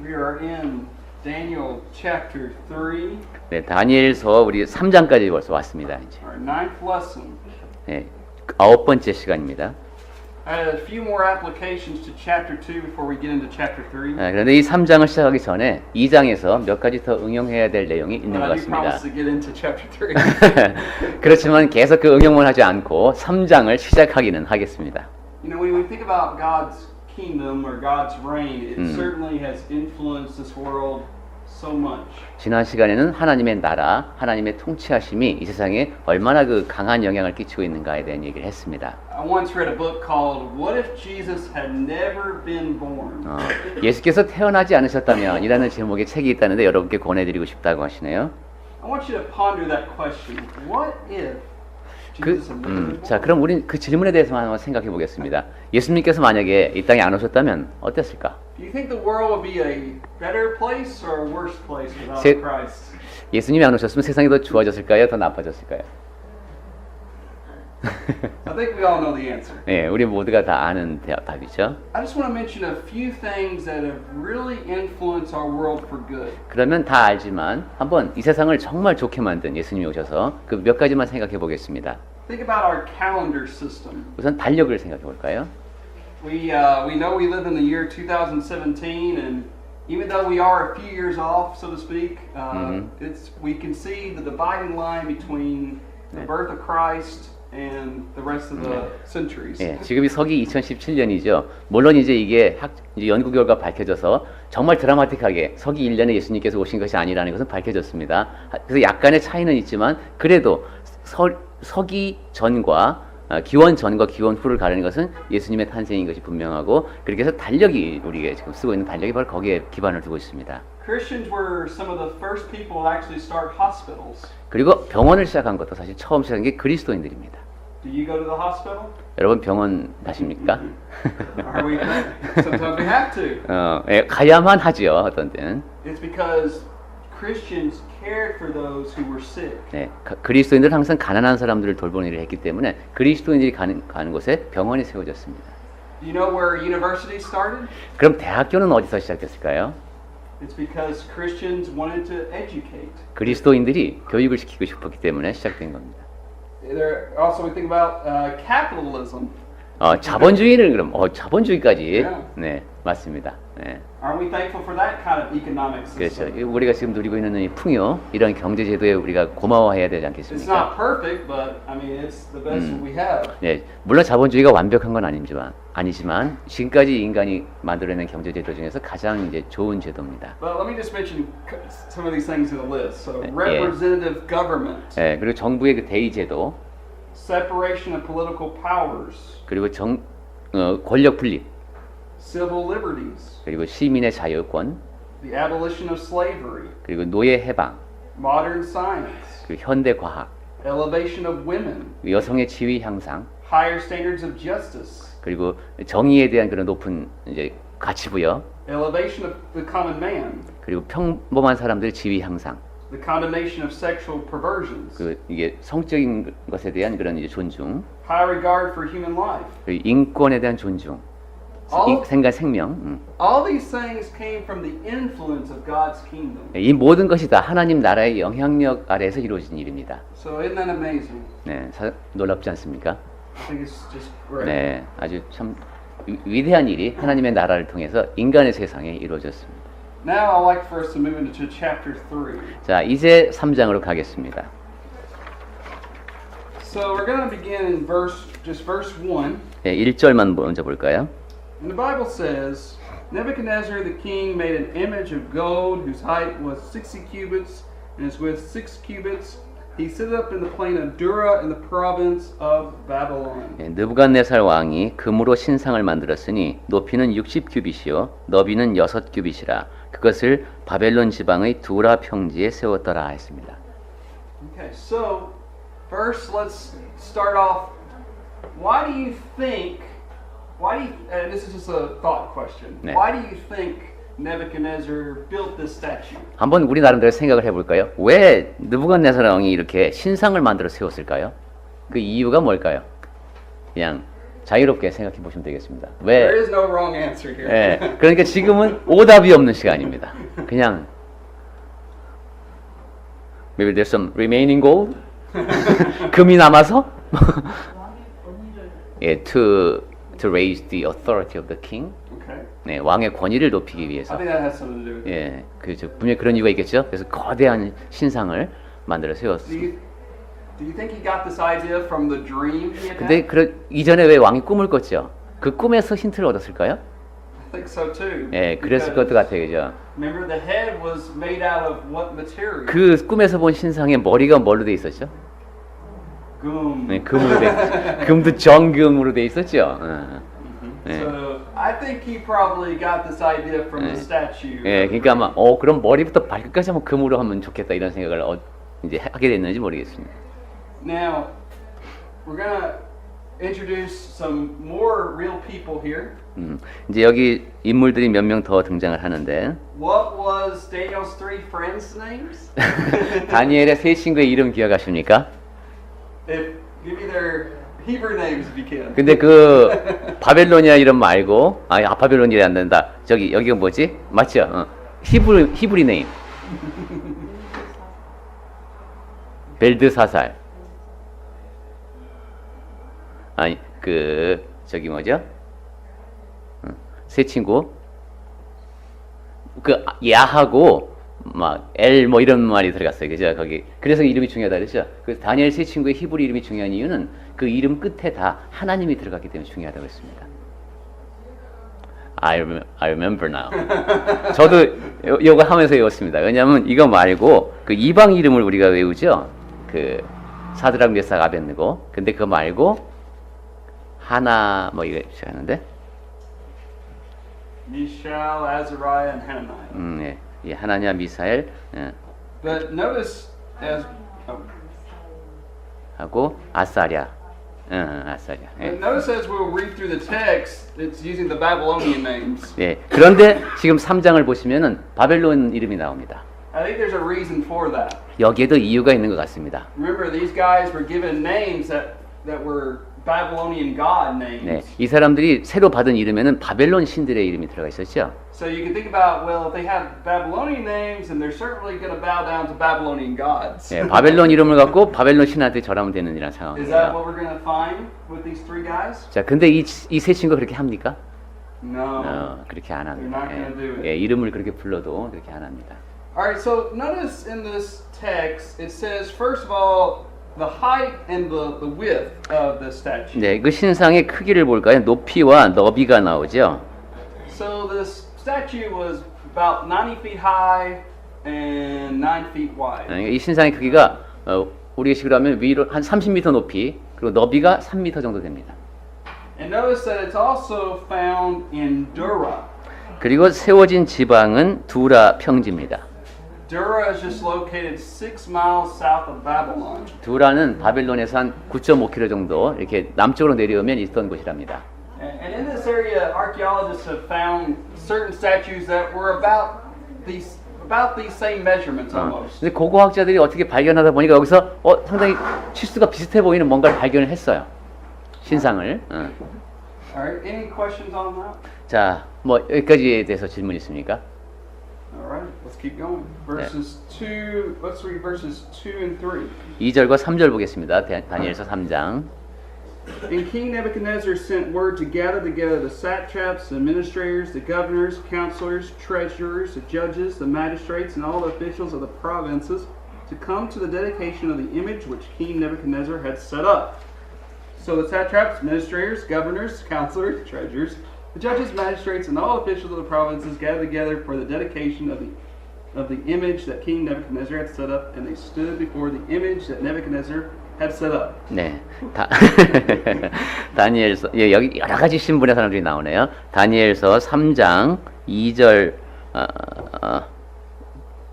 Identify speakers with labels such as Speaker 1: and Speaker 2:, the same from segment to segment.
Speaker 1: We are in Daniel chapter 3,
Speaker 2: 네, 다니엘서 우리 3장까지 벌써 왔습니다. 이제.
Speaker 1: our ninth lesson.
Speaker 2: 네, 9번째 시간입니다.
Speaker 1: I had a few more applications to chapter 2 before we get into chapter 3.
Speaker 2: 그런데 이 3장을 시작하기 전에 2장에서 몇 가지 더 응용해야 될 내용이 있는
Speaker 1: But
Speaker 2: 것
Speaker 1: I do promise
Speaker 2: 같습니다.
Speaker 1: to get into chapter 3.
Speaker 2: 그렇지만 계속 그 응용만 하지 않고 3장을 시작하기는 하겠습니다.
Speaker 1: You know, when we think about God's kingdom or God's reign, it certainly has influenced this world so much.
Speaker 2: 지난 시간에는 하나님의 나라, 하나님의 통치하심이 이 세상에 얼마나 그 강한 영향을 끼치고 있는가에 대한 얘기를 했습니다.
Speaker 1: I once read a book called What If Jesus Had Never Been Born?
Speaker 2: 예수께서 태어나지 않으셨다면 이라는 제목의 책이 있다는데 여러분께 권해드리고 싶다고 하시네요.
Speaker 1: I want you to ponder that question. What if Jesus had never been born?
Speaker 2: 자, 그럼 우린 그 질문에 대해서만 한번 생각해 보겠습니다. 예수님께서 만약에 이 땅에 안 오셨다면 어땠을까?
Speaker 1: Do you think the world would be a better place or a worse place without
Speaker 2: 세-
Speaker 1: Christ?
Speaker 2: 예수님이 안 오셨으면 세상이 더 좋아졌을까요? 더 나빠졌을까요?
Speaker 1: I think we all know the answer.
Speaker 2: 네, 우리 모두가 다 아는 답이죠.
Speaker 1: I just want to mention a few things that have really influenced our world for good.
Speaker 2: 그러면 다 알지만 한번 이 세상을 정말 좋게 만든 예수님이 오셔서 그 몇 가지만 생각해 보겠습니다.
Speaker 1: Think about our calendar system.
Speaker 2: 우선 달력을 생각해 볼까요?
Speaker 1: We know we live in the year 2017, and even though we are a few years off, so to speak, we can see the dividing line between the birth of Christ and the rest of the centuries.
Speaker 2: 예, 지금이 서기 2017년이죠. 물론 이제 이게 이제 연구 결과 밝혀져서 정말 드라마틱하게 서기 1년에 예수님께서 오신 것이 아니라는 것은 밝혀졌습니다. 그래서 약간의 차이는 있지만 그래도 서기 전과 기원 전과 기원 후를 가르는 것은 예수님의 탄생인 것이 분명하고 그렇게 해서 달력이 우리가 지금 쓰고 있는 달력이 바로 거기에 기반을 두고 있습니다.
Speaker 1: Christians were some of the first people to actually start hospitals.
Speaker 2: 그리고 병원을 시작한 것도 사실 처음 시작한 게 그리스도인들입니다.
Speaker 1: Do you go to the hospital?
Speaker 2: 여러분 병원 가십니까?
Speaker 1: Are we? Sometimes we have to.
Speaker 2: 예, 가야만 하지요. 어떤 때는.
Speaker 1: It's because Christians cared for those who were sick.
Speaker 2: 네, 그리스도인들은 항상 가난한 사람들을 돌보는 일을 했기 때문에 그리스도인들이 가는 곳에 병원이 세워졌습니다.
Speaker 1: Do you know where universities started?
Speaker 2: 그럼 대학교는 어디서 시작됐을까요?
Speaker 1: It's because Christians wanted to educate.
Speaker 2: 그리스도인들이 교육을 시키고 싶었기 때문에 시작된 겁니다.
Speaker 1: There also we think about capitalism.
Speaker 2: 자본주의를 그럼 자본주의까지
Speaker 1: Yeah.
Speaker 2: 네, 맞습니다. 네.
Speaker 1: Aren't we thankful for that kind of economic
Speaker 2: 그렇죠.
Speaker 1: system?
Speaker 2: 우리가 지금 누리고 있는 이 풍요, 이런 경제 제도에 우리가 고마워해야 되지
Speaker 1: It's
Speaker 2: 않겠습니까?
Speaker 1: not perfect, but I mean it's the best that we have.
Speaker 2: 네, 물론 자본주의가 완벽한 건 아니지만 지금까지 인간이 만들어낸 경제 제도 중에서 가장 이제 좋은 제도입니다.
Speaker 1: But let me just mention some of these things in the list. So
Speaker 2: Yeah.
Speaker 1: representative government,
Speaker 2: 네, 그리고 정부의 그 대의 제도,
Speaker 1: separation of political powers,
Speaker 2: 그리고 권력 분립,
Speaker 1: civil liberties,
Speaker 2: 그리고 시민의 자유권,
Speaker 1: the abolition of slavery,
Speaker 2: 그리고 노예 해방,
Speaker 1: modern science,
Speaker 2: 그리고 현대 과학,
Speaker 1: elevation of women,
Speaker 2: 여성의 지위 향상,
Speaker 1: higher standards of justice,
Speaker 2: 그리고 정의에 대한 그런 높은 이제 가치 부여,
Speaker 1: elevation of the common man,
Speaker 2: 그리고 평범한 사람들의 지위 향상,
Speaker 1: the condemnation of sexual perversions,
Speaker 2: 이게 성적인 것에 대한 그런 이제 존중,
Speaker 1: high regard for human life.
Speaker 2: 그리고 인권에 대한 존중, 생명.
Speaker 1: All these things came from the influence of God's kingdom.
Speaker 2: 이 모든 것이 다 하나님 나라의 영향력 아래에서 이루어진 일입니다.
Speaker 1: So isn't that amazing?
Speaker 2: 네, 놀랍지 않습니까?
Speaker 1: I think it's just great.
Speaker 2: 네, 아주 참 위대한 일이 하나님의 나라를 통해서 인간의 세상에 이루어졌습니다.
Speaker 1: Now I'd like for us to move into chapter 3.
Speaker 2: 자, 이제 3장으로 가겠습니다.
Speaker 1: So we're going to begin in verse 1.
Speaker 2: 네, 1절만 먼저 볼까요?
Speaker 1: And the Bible says, Nebuchadnezzar the king made an image of gold whose height was 60 cubits and its width 6 cubits. He set it up in the plain of Dura in the province of Babylon.
Speaker 2: 네, 느부갓네살 왕이 금으로 신상을 만들었으니 높이는 60규빗이요 너비는 6규빗이라 그것을 바벨론 지방의 두라 평지에 세웠더라 했습니다.
Speaker 1: Okay, so first let's start off. Why do you think, this is just a thought question.
Speaker 2: 네.
Speaker 1: Why do you think Nebuchadnezzar built this statue?
Speaker 2: 한번 우리 나름대로 생각을 해볼까요? 왜 느부갓네살 왕이 이렇게 신상을 만들어 세웠을까요? 그 이유가 뭘까요? 그냥 자유롭게 생각해 보시면 되겠습니다.
Speaker 1: There
Speaker 2: 왜?
Speaker 1: is no wrong answer here.
Speaker 2: 예, 그러니까 지금은 오답이 없는 시간입니다. 그냥 maybe there's some remaining gold? 금이 남아서? 예, to raise the authority of the king.
Speaker 1: Okay.
Speaker 2: 네, 왕의 권위를 높이기
Speaker 1: I
Speaker 2: 위해서.
Speaker 1: think that has something to do with it.
Speaker 2: 예, 분명히 그런 이유가 있겠죠. 그래서 거대한 신상을 만들어 세웠습니다.
Speaker 1: Do you think he got this idea from the dream he had
Speaker 2: 근데
Speaker 1: had?
Speaker 2: 이전에 왜 왕이 꿈을 꿨죠? 그 꿈에서 힌트를 얻었을까요?
Speaker 1: I think so too.
Speaker 2: 예, 그랬을 것도 같아요, 그죠?
Speaker 1: Remember, the head was made out of what material?
Speaker 2: 그 꿈에서 본 신상의 머리가 뭘로 돼 있었죠?
Speaker 1: Gum.
Speaker 2: 네, 금으로 돼, 금도 정금으로 돼 있었죠. 예.
Speaker 1: So I think he probably got this idea from the statue.
Speaker 2: 예, 그러니까 아마 그럼 머리부터 발끝까지 한번 금으로 하면 좋겠다 이런 생각을 이제 하게 됐는지 모르겠습니다.
Speaker 1: Now, we're gonna introduce some more real people here.
Speaker 2: 이제 여기 인물들이 몇 명 더 등장을 하는데
Speaker 1: What was Daniel's three friends' names?
Speaker 2: 다니엘의 세 친구의 이름 기억하십니까?
Speaker 1: Give me their Hebrew names if you can.
Speaker 2: 근데 그 바벨로니아 이름 말고 바벨로니아 안 된다. 여기가 뭐지? 맞죠? 히브리 네임. 벨드사살. 아니 저기 뭐죠? 세 친구. 그 야하고 막 엘 뭐 이런 말이 들어갔어요. 그죠? 거기. 그래서 이름이 중요하다 그랬죠? 그 다니엘 세 친구의 히브리 이름이 중요한 이유는 그 이름 끝에 다 하나님이 들어갔기 때문에 중요하다고 했습니다. I remember now. 저도 요거 하면서 외웠습니다. 왜냐하면 이거 말고 그 이방 이름을 우리가 외우죠. 그 사드락 메삭 아벳느고. 근데 그거 말고 하나 뭐 이거 시작하는데.
Speaker 1: Mishael, Azariah, and Hananiah.
Speaker 2: 예. 이 하나냐 미사엘
Speaker 1: But notice as
Speaker 2: 하고 아사랴. 아사랴. 예.
Speaker 1: notice as we'll read through the text, it's using the Babylonian names.
Speaker 2: 예. 그런데 지금 3장을 보시면은 바벨론 이름이 나옵니다.
Speaker 1: I think there's a reason for that.
Speaker 2: 여기에도 이유가 있는 것 같습니다.
Speaker 1: Remember, these guys were given names that were Babylonian god names.
Speaker 2: 네, 이 사람들이 새로 받은 이름에는 바벨론 신들의 이름이 들어가 있었죠.
Speaker 1: So you can think about, well, if they have Babylonian names, then they're certainly going to bow down to Babylonian gods.
Speaker 2: 네, 바벨론 이름을 갖고 바벨론 신한테 절하면 되는 이런
Speaker 1: Is that
Speaker 2: 상황이에요.
Speaker 1: what we're going to find with these three guys?
Speaker 2: 자, 근데 이 세 친구가 그렇게 합니까?
Speaker 1: No.
Speaker 2: 그렇게 안
Speaker 1: They're not
Speaker 2: 합니다.
Speaker 1: gonna do it.
Speaker 2: 예, 이름을 그렇게 불러도 그렇게 안 합니다.
Speaker 1: All right, so notice in this text, it says, first of all, the height and the width of the statue.
Speaker 2: 네, 그 신상의 크기를 볼까요? 높이와 너비가 나오죠.
Speaker 1: So this statue was about 90 feet high and 9 feet wide.
Speaker 2: 이 신상의 크기가 우리의 식으로 하면 위로 한 30m 높이 그리고 너비가 3m 정도 됩니다.
Speaker 1: And notice that it's also found in Dura.
Speaker 2: 그리고 세워진 지방은 두라 평지입니다.
Speaker 1: Dura is just located 6 miles south of Babylon.
Speaker 2: 두라는 바벨론에서 한 9.5km 정도 이렇게 남쪽으로 내려오면 있던 곳이랍니다.
Speaker 1: And in this area, archaeologists have found certain statues that were about these same measurements almost.
Speaker 2: 근데 고고학자들이 어떻게 발견하다 보니까 여기서 상당히 치수가 비슷해 보이는 뭔가를 발견을 했어요. 신상을.
Speaker 1: All right, any questions on that?
Speaker 2: 자, 뭐 여기까지에 대해서 질문 있습니까?
Speaker 1: All right, let's keep going. Let's read verses 2 and 3.
Speaker 2: 2절과 3절 보겠습니다. 다니엘서 3장.
Speaker 1: And King Nebuchadnezzar sent word to gather together the satraps, the administrators, the governors, counselors, treasurers, the judges, the magistrates, and all the officials of the provinces to come to the dedication of the image which King Nebuchadnezzar had set up. So the satraps, administrators, governors, counselors, treasurers, the judges, magistrates, and all officials of the provinces gathered together for the dedication of the image that King Nebuchadnezzar had set up, and they stood before the image that Nebuchadnezzar had set up.
Speaker 2: 네. 다니엘서 여기 여러 가지 신분의 사람들이 나오네요. 다니엘서 3장 2절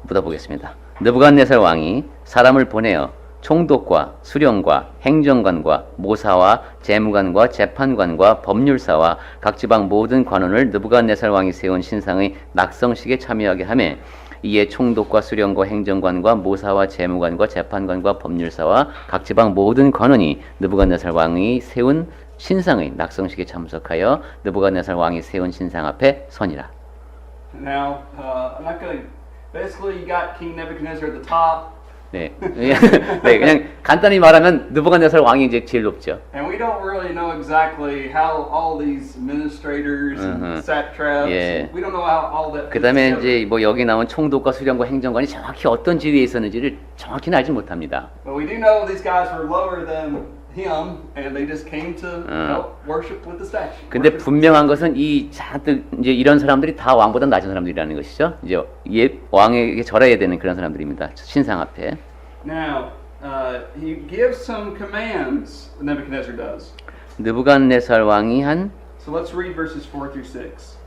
Speaker 2: 보다 보겠습니다. 느부갓네살 왕이 사람을 보내어 총독과 수령과 행정관과 모사와 재무관과 재판관과 법률사와 각 지방 모든 관원을 느부갓네살 왕이 세운 신상의 낙성식에 참여하게 하며 이에 총독과 수령과 행정관과 모사와 재무관과 재판관과 법률사와 각 지방 모든 관원이 느부갓네살 왕이 세운 신상의 낙성식에 참석하여 느부갓네살 왕이 세운 신상 앞에 서니라.
Speaker 1: Now, I'm not going to. Basically, you got King Nebuchadnezzar at the top.
Speaker 2: 네, 네, 그냥 간단히 말하면 느부갓네살 왕이 이제 제일 높죠.
Speaker 1: And we don't really know exactly how all these administrators and satraps.
Speaker 2: 예.
Speaker 1: We don't know how all that.
Speaker 2: 그 다음에 이제 뭐 여기 나온 총독과 수령과 행정관이 정확히 어떤 지위에 있었는지를 정확히는 알지 못합니다.
Speaker 1: But we do know these guys were lower than him, and they just came to help worship with the statue.
Speaker 2: 근데 분명한 것은 이 잔뜩 이제 이런 사람들이 다 왕보다 낮은 사람들이라는 것이죠. 이제 왕에게 절해야 되는 그런 사람들입니다. 신상 앞에.
Speaker 1: Now, he gives some commands. Nebuchadnezzar does.
Speaker 2: 느부갓네살 왕이 한
Speaker 1: So let's read verses 4 through 6.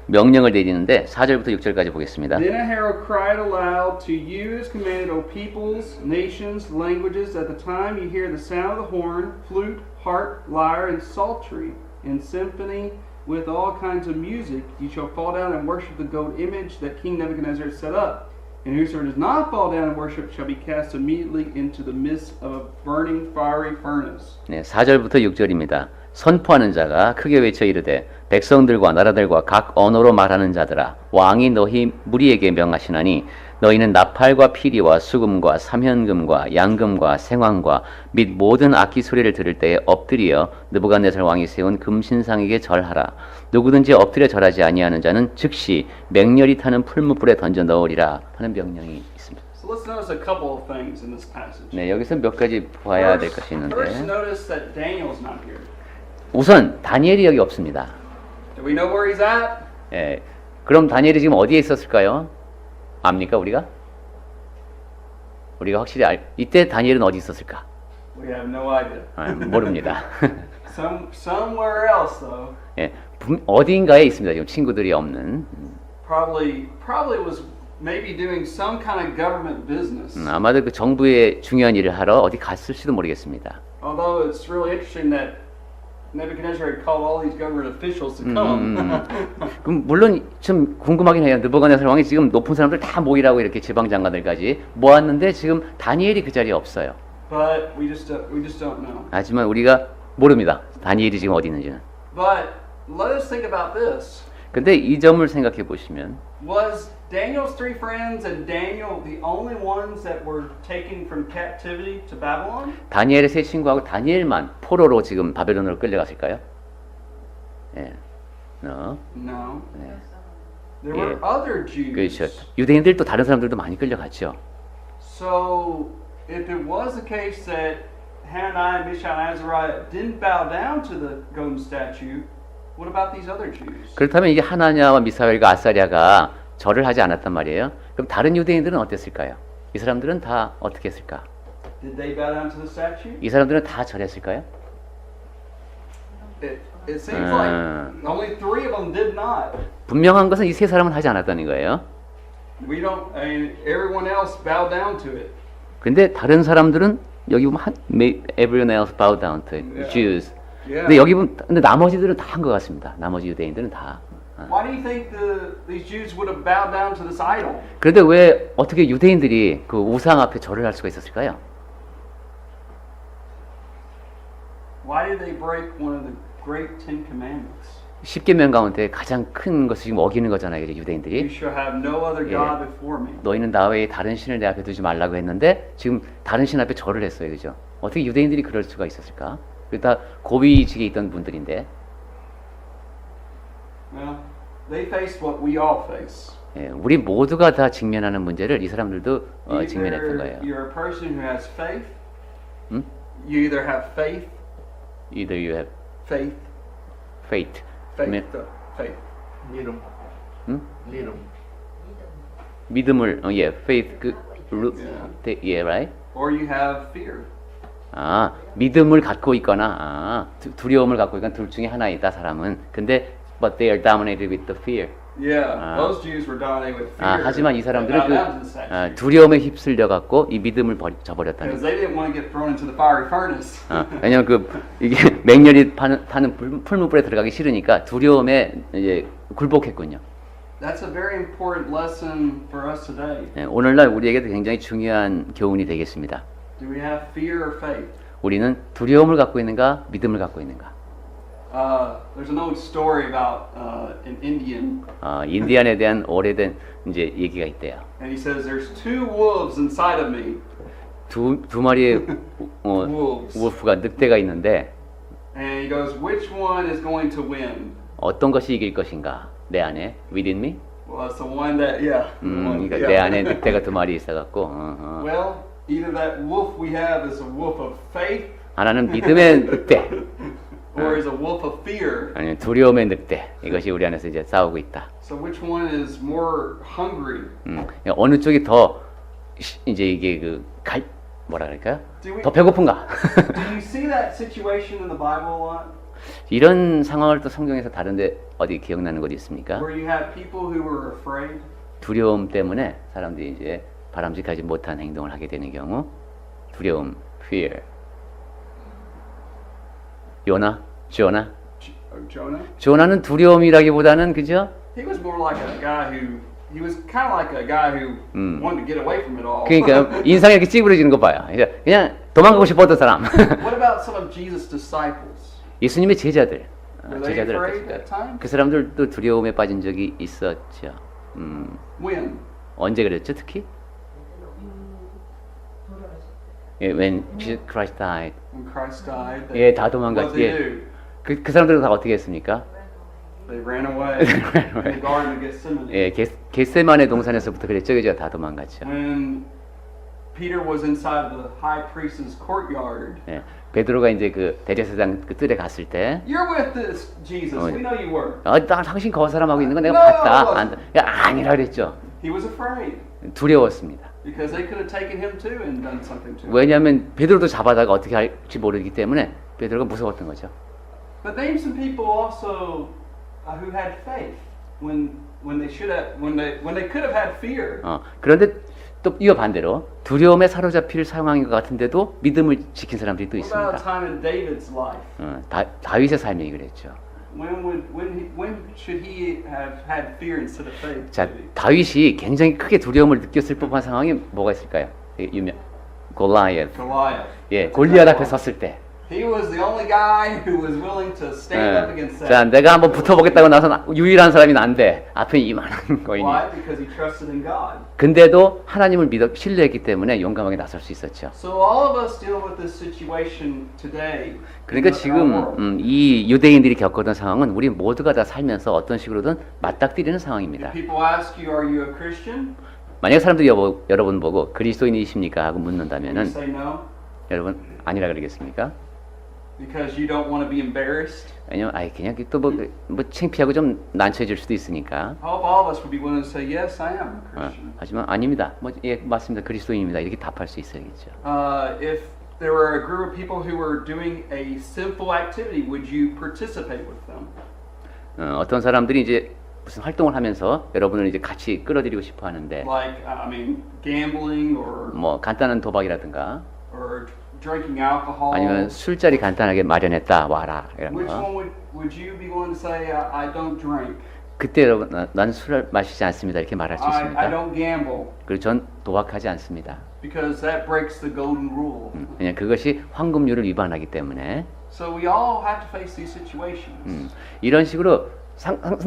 Speaker 2: 명령을 내리는데 4절부터 6절까지 보겠습니다.
Speaker 1: Then a herald cried aloud to you as commanded, O peoples, nations, languages, at the time you hear the sound of the horn, flute, harp, lyre, and psaltery, in symphony with all kinds of music, you shall fall down and worship the gold image that King Nebuchadnezzar has set up. And whosoever does not fall down and worship shall be cast immediately into the midst of a burning fiery furnace.
Speaker 2: 네, 4절부터 6절입니다. 선포하는 자가 크게 외쳐 이르되 백성들과 나라들과 각 언어로 말하는 자들아 왕이 너희 무리에게 명하시나니 너희는 나팔과 피리와 수금과 삼현금과 양금과 생황과 및 모든 악기 소리를 들을 때에 엎드려 느부갓네살 왕이 세운 금신상에게 절하라. 누구든지 엎드려 절하지 아니하는 자는 즉시 맹렬히 타는 풀무불에 던져 넣으리라 하는 명령이 있습니다.
Speaker 1: So let's notice a couple of things in this passage.
Speaker 2: 네, 여기서 몇 가지 봐야 될 것이
Speaker 1: First
Speaker 2: 있는데
Speaker 1: notice that Daniel's not here.
Speaker 2: 우선 다니엘이 여기 없습니다.
Speaker 1: Do we know where he's at?
Speaker 2: 예, 그럼 다니엘이 지금 어디에 있었을까요? 압니까 우리가? 우리가 확실히 이때 다니엘은 어디 있었을까?
Speaker 1: We have no idea.
Speaker 2: 모릅니다.
Speaker 1: Somewhere else though.
Speaker 2: 예, 어디인가에 있습니다. 지금 친구들이 없는.
Speaker 1: Probably was maybe doing some kind of government business.
Speaker 2: 아마도 그 정부의 중요한 일을 하러 어디 갔을지도 모르겠습니다.
Speaker 1: Although it's really interesting that Nebuchadnezzar had called all these government officials to come.
Speaker 2: 그럼 물론 좀 궁금하긴 해요. 느부갓네살 왕이 지금 높은 사람들 다 모이라고 이렇게 지방 장관들까지 모았는데 지금 다니엘이 그 자리에 없어요.
Speaker 1: But we just don't know.
Speaker 2: 하지만 우리가 모릅니다. 다니엘이 지금 어디 있는지는.
Speaker 1: But let us think about this.
Speaker 2: 근데 이 점을 생각해 보시면
Speaker 1: Was Daniel's three friends and Daniel the only ones that were taken from captivity to Babylon?
Speaker 2: 다니엘의 세 친구하고 다니엘만 포로로 지금 바벨론으로 끌려갔을까요? 예. No.
Speaker 1: No.
Speaker 2: 네.
Speaker 1: There were other Jews.
Speaker 2: 그렇죠. 유대인들도 다른 사람들도 많이 끌려갔죠.
Speaker 1: So if it was the case that Hananiah, Mishael, and Azariah didn't bow down to the golden statue, what about these other Jews?
Speaker 2: 그렇다면 이게 하나냐와 미사엘과 아사랴가 절을 하지 않았단 말이에요. 그럼 다른 유대인들은 어땠을까요? 이 사람들은 다 어떻게 했을까?
Speaker 1: Did they bow down to the statue?
Speaker 2: 이 사람들은 다 절했을까요?
Speaker 1: It seems like only three of them did not.
Speaker 2: 분명한 것은 이 세 사람은 하지 않았다는 거예요.
Speaker 1: I mean, everyone else bowed down to it.
Speaker 2: 근데 다른 사람들은 여기 보면 everyone else bowed down to it,
Speaker 1: Yeah.
Speaker 2: Jews.
Speaker 1: Yeah.
Speaker 2: 근데 여기 보면 근데 나머지들은 다 한 것 같습니다. 나머지 유대인들은 다.
Speaker 1: Why do you think these Jews would have bowed down to this idol?
Speaker 2: 그런데 왜 어떻게 유대인들이 그 우상 앞에 절을 할 수가 있었을까요?
Speaker 1: Why did they break one of the great Ten Commandments?
Speaker 2: 10계명 가운데 가장 큰 것을 지금 어기는 거잖아요, 이제
Speaker 1: You
Speaker 2: 유대인들이.
Speaker 1: shall have no other God before me.
Speaker 2: 너희는 나 외에 다른 신을 내 앞에 두지 말라고 했는데 지금 다른 신 앞에 절을 했어요, 그죠? 어떻게 유대인들이 그럴 수가 있었을까? 다 고위직에 있던 분들인데.
Speaker 1: Well, they face what we all face.
Speaker 2: 예, 우리 모두가 다 직면하는 문제를 이 사람들도 직면했던 거예요.
Speaker 1: You're a person who has faith.
Speaker 2: 음?
Speaker 1: You either have faith,
Speaker 2: Either you have
Speaker 1: faith,
Speaker 2: faith.
Speaker 1: faith.
Speaker 3: 믿음.
Speaker 2: 음?
Speaker 3: 믿음.
Speaker 2: 믿음을 faith yeah, right?
Speaker 1: Or you have fear.
Speaker 2: 아, 믿음을 갖고 있거나 두려움을 갖고 있거나 둘 중에 하나이다 사람은. 근데 but they are dominated with the fear.
Speaker 1: Yeah, those Jews were dominated with fear.
Speaker 2: 하지만 이 사람들은
Speaker 1: They bowed down to the statue.
Speaker 2: 두려움에 휩쓸려 갖고 이 믿음을 저버렸다는
Speaker 1: Because
Speaker 2: 거예요.
Speaker 1: they didn't want to get thrown into the fiery furnace.
Speaker 2: 왜냐면 이게 맹렬히 타는 풀무불에 들어가기 싫으니까 두려움에 이제 굴복했군요.
Speaker 1: That's a very important lesson for us today.
Speaker 2: 예, 오늘날 우리에게도 굉장히 중요한 교훈이 되겠습니다.
Speaker 1: Do we have fear or faith?
Speaker 2: 우리는 두려움을 갖고 있는가, 믿음을 갖고 있는가?
Speaker 1: There's an old story about an Indian,
Speaker 2: 인디안에 대한 오래된 이제 얘기가 있대요.
Speaker 1: and he says, "There's two wolves inside of me."
Speaker 2: 두 마리의
Speaker 1: Wolves.
Speaker 2: 울프가 늑대가 있는데
Speaker 1: And he goes, "Which one is going to win?"
Speaker 2: 어떤 것이 이길 것인가? 내 안에 within me?
Speaker 1: Well, it's the one that, yeah. the one,
Speaker 2: 그러니까
Speaker 1: yeah.
Speaker 2: 내 안에 늑대가 두 마리 있어갖고
Speaker 1: Well, either that wolf we have is a wolf of faith,
Speaker 2: 하나는 믿음의 늑대,
Speaker 1: or is a wolf of fear.
Speaker 2: 아니면 두려움의 늑대. 이것이 우리 안에서 이제 싸우고 있다.
Speaker 1: So which one is more hungry?
Speaker 2: 그러니까 어느 쪽이 더 이제 이게 뭐라 그럴까요?
Speaker 1: Do we-
Speaker 2: 더 배고픈가?
Speaker 1: Do you see that situation in the Bible a lot?
Speaker 2: 이런 상황을 또 성경에서 다른데 어디 기억나는 곳이 있습니까?
Speaker 1: Where you have people who were afraid?
Speaker 2: 두려움 때문에 사람들이 이제 바람직하지 못한 행동을 하게 되는 경우, 두려움, fear. 조나?
Speaker 1: Jonah?
Speaker 2: 조나는 두려움이라기보다는 그죠?
Speaker 1: He was more like a guy who, he was kind of like a guy who wanted to get away from it all.
Speaker 2: 그러니까 인상이 이렇게 찌그러지는 거 봐요. 그냥 도망가고 싶었던 사람.
Speaker 1: What about some of Jesus' disciples?
Speaker 2: 예수님의 제자들.
Speaker 1: Were they
Speaker 2: 제자들
Speaker 1: afraid
Speaker 2: 어땠을까요?
Speaker 1: at times?
Speaker 2: 그 사람들도 두려움에 빠진 적이 있었죠.
Speaker 1: When?
Speaker 2: 언제 그랬죠, 특히? 예, when Jesus Christ died.
Speaker 1: When Christ died,
Speaker 2: 예, 다
Speaker 1: what
Speaker 2: 도망갔지.
Speaker 1: did they
Speaker 2: 예.
Speaker 1: do?
Speaker 2: 그 사람들은 다 어떻게 했습니까?
Speaker 1: They ran away in the Garden of Gethsemane.
Speaker 2: 예, 겟세마네 동산에서부터 그랬죠, 그죠? 다 도망갔죠.
Speaker 1: When Peter was inside the high priest's courtyard,
Speaker 2: 예, 베드로가 이제 그 대제사장 그 뜰에 갔을 때,
Speaker 1: you're with this Jesus. We know you were.
Speaker 2: 나 당신 거 사람하고 있는 거 내가
Speaker 1: No,
Speaker 2: 봤다.
Speaker 1: I wasn't.
Speaker 2: 아니라 그랬죠.
Speaker 1: He was afraid
Speaker 2: 두려웠습니다.
Speaker 1: because they could have taken him too and done something to him.
Speaker 2: 왜냐하면 베드로도 잡아다가 어떻게 할지 모르기 때문에 베드로가 무서웠던 거죠.
Speaker 1: But name some people also who had faith when they should have when they could have had fear.
Speaker 2: 그런데 또 이어 반대로 두려움에 사로잡힐 상황인 것 같은데도 믿음을 지킨 사람들이 또
Speaker 1: What about a
Speaker 2: 있습니다.
Speaker 1: time in David's life?
Speaker 2: 다윗의 삶이 그랬죠.
Speaker 1: When should he have had fear instead of faith?
Speaker 2: 자, 다윗이 굉장히 크게 두려움을 느꼈을 법한 상황이 뭐가 있을까요? 유명 골리앗.
Speaker 1: Goliath.
Speaker 2: 예, 골리앗 앞에 섰을 때.
Speaker 1: He was the only guy who was willing to stand up against
Speaker 2: 자,
Speaker 1: that.
Speaker 2: 내가 한번 붙어보겠다고 나서 유일한 사람이 난데 앞에 이만한 거인이.
Speaker 1: Why? Because he trusted in God.
Speaker 2: 근데도 하나님을 믿어 신뢰했기 때문에 용감하게 나설 수 있었죠.
Speaker 1: So all of us deal with this situation today.
Speaker 2: 그러니까
Speaker 1: in our world.
Speaker 2: 지금 이 유대인들이 겪었던 상황은 우리 모두가 다 살면서 어떤 식으로든 맞닥뜨리는 상황입니다.
Speaker 1: If people ask you, "Are you a Christian?"
Speaker 2: 만약 사람들이 여러분 보고 그리스도인이십니까 하고
Speaker 1: You
Speaker 2: 묻는다면은
Speaker 1: say no
Speaker 2: 여러분 아니라 그러겠습니까?
Speaker 1: because you don't want to be embarrassed.
Speaker 2: 왜냐면 그냥 또 뭐 창피하고 좀 난처해질 수도 있으니까.
Speaker 1: I hope all of us would be willing to say, "Yes, I am a Christian."
Speaker 2: 하지만 아닙니다. 예, 맞습니다. 그리스도인입니다. 이렇게 답할 수 있어야겠죠.
Speaker 1: If there were a group of people who were doing a sinful activity, would you participate with them?
Speaker 2: 어떤 사람들이 이제 무슨 활동을 하면서 여러분을 이제 같이 끌어들이고 싶어 하는데
Speaker 1: Like, gambling or
Speaker 2: 뭐 간단한 도박이라든가
Speaker 1: drinking alcohol.
Speaker 2: 아니면 술자리 간단하게 마련했다 와라 이런
Speaker 1: Which
Speaker 2: 거.
Speaker 1: one would you be willing to say, I don't drink,
Speaker 2: 그때 여러분 난 술을 마시지 않습니다 이렇게 말할 수
Speaker 1: I
Speaker 2: 있습니까?
Speaker 1: don't gamble,
Speaker 2: 그리고 전 도박하지 않습니다.
Speaker 1: because that breaks the golden rule.
Speaker 2: 그냥 그것이 황금률을 위반하기 때문에
Speaker 1: So we all have to face these situations.
Speaker 2: 이런 식으로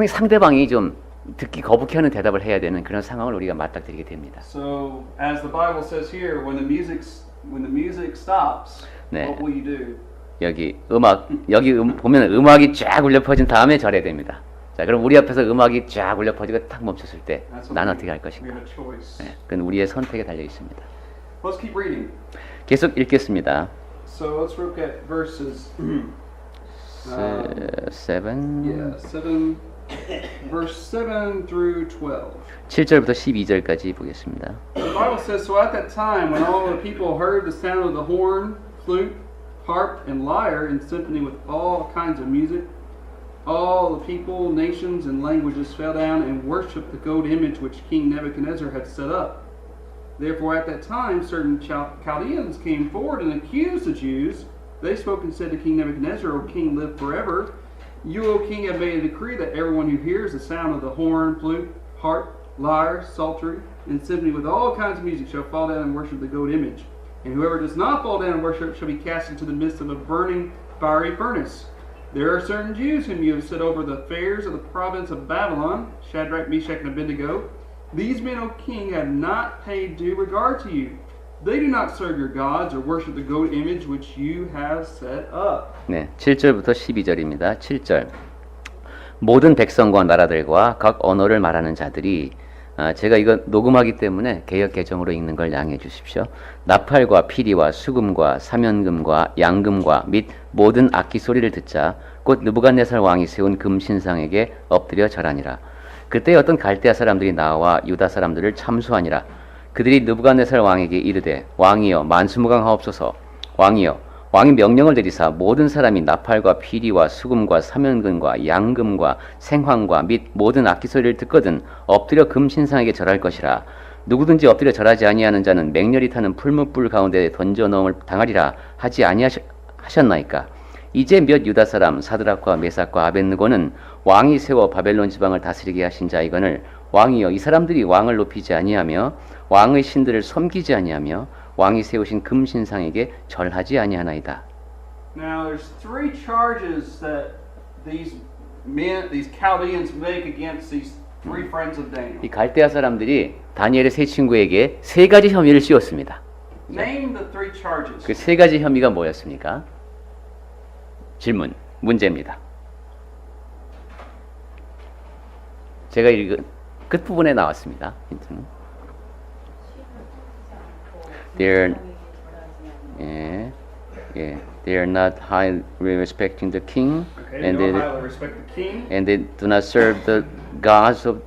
Speaker 2: 상대방이 좀 듣기 거북해하는 대답을 해야 되는 그런 상황을 우리가 맞닥뜨리게 됩니다.
Speaker 1: So as the Bible says here, when the music stops,
Speaker 2: 네.
Speaker 1: what will you do?
Speaker 2: 여기 보면 음악이 쫙 울려 퍼진 다음에 절해야 됩니다. 자, 그럼 우리 앞에서 음악이 쫙 울려 퍼지고 탁 멈췄을 때
Speaker 1: That's what
Speaker 2: 난
Speaker 1: we-
Speaker 2: 어떻게 할
Speaker 1: We
Speaker 2: 것인가?
Speaker 1: have a choice.
Speaker 2: 네, 그건 우리의 선택에 달려 있습니다.
Speaker 1: Let's keep reading.
Speaker 2: 계속 읽겠습니다.
Speaker 1: So let's look at verses.
Speaker 2: 7,
Speaker 1: Verse 7 through 12.
Speaker 2: 7절부터 12절까지 보겠습니다.
Speaker 1: The Bible says, "So at that time, when all the people heard the sound of the horn, flute, harp, and lyre, in symphony with all kinds of music, all the people, nations, and languages fell down and worshipped the gold image which King Nebuchadnezzar had set up. Therefore at that time certain Chaldeans came forward and accused the Jews. They spoke and said to King Nebuchadnezzar, O king, live forever. You, O king, have made a decree that everyone who hears the sound of the horn, flute, harp, lyre, psaltery, and symphony with all kinds of music shall fall down and worship the gold image. And whoever does not fall down and worship shall be cast into the midst of a burning fiery furnace. There are certain Jews whom you have set over the affairs of the province of Babylon, Shadrach, Meshach, and Abednego. These men, O king, have not paid due regard to you. They do not serve your gods or worship the goat image which you have set up.
Speaker 2: 네, 7절부터 12절입니다. 7절. 모든 백성과 나라들과 각 언어를 말하는 자들이 제가 이거 녹음하기 때문에 개역 개정으로 읽는 걸 양해해 주십시오. 나팔과 피리와 수금과 사면금과 양금과 및 모든 악기 소리를 듣자 곧 느부갓네살 왕이 세운 금신상에게 엎드려 절하니라. 그때 어떤 갈대아 사람들이 나와 유다 사람들을 참수하니라. 그들이 느부갓네살 왕에게 이르되 왕이여 만수무강하옵소서. 왕이여 왕이 명령을 내리사 모든 사람이 나팔과 피리와 수금과 사면금과 양금과 생황과 및 모든 악기 소리를 듣거든 엎드려 금신상에게 절할 것이라. 누구든지 엎드려 절하지 아니하는 자는 맹렬히 타는 풀무불 가운데 던져 넣음을 당하리라 하지 아니하셨나이까. 이제 몇 유다 사람 사드락과 메삭과 아벳느고는 왕이 세워 바벨론 지방을 다스리게 하신 자이거늘 왕이여 이 사람들이 왕을 높이지 아니하며 왕의 신들을 섬기지 아니하며 왕이 세우신 금신상에게 절하지 아니하나이다.
Speaker 1: Now there's three charges that these Chaldeans make against these three friends of Daniel.
Speaker 2: 이 갈대아 사람들이 다니엘의 세 친구에게 세 가지 혐의를 씌웠습니다.
Speaker 1: Name the three charges.
Speaker 2: 그 세 가지 혐의가 뭐였습니까? 질문, 문제입니다. 제가 읽은 끝부분에 나왔습니다. 힌트는. They're not highly respecting the king,
Speaker 1: Okay,
Speaker 2: and
Speaker 1: they don't highly respect the king.
Speaker 2: they do not serve the gods of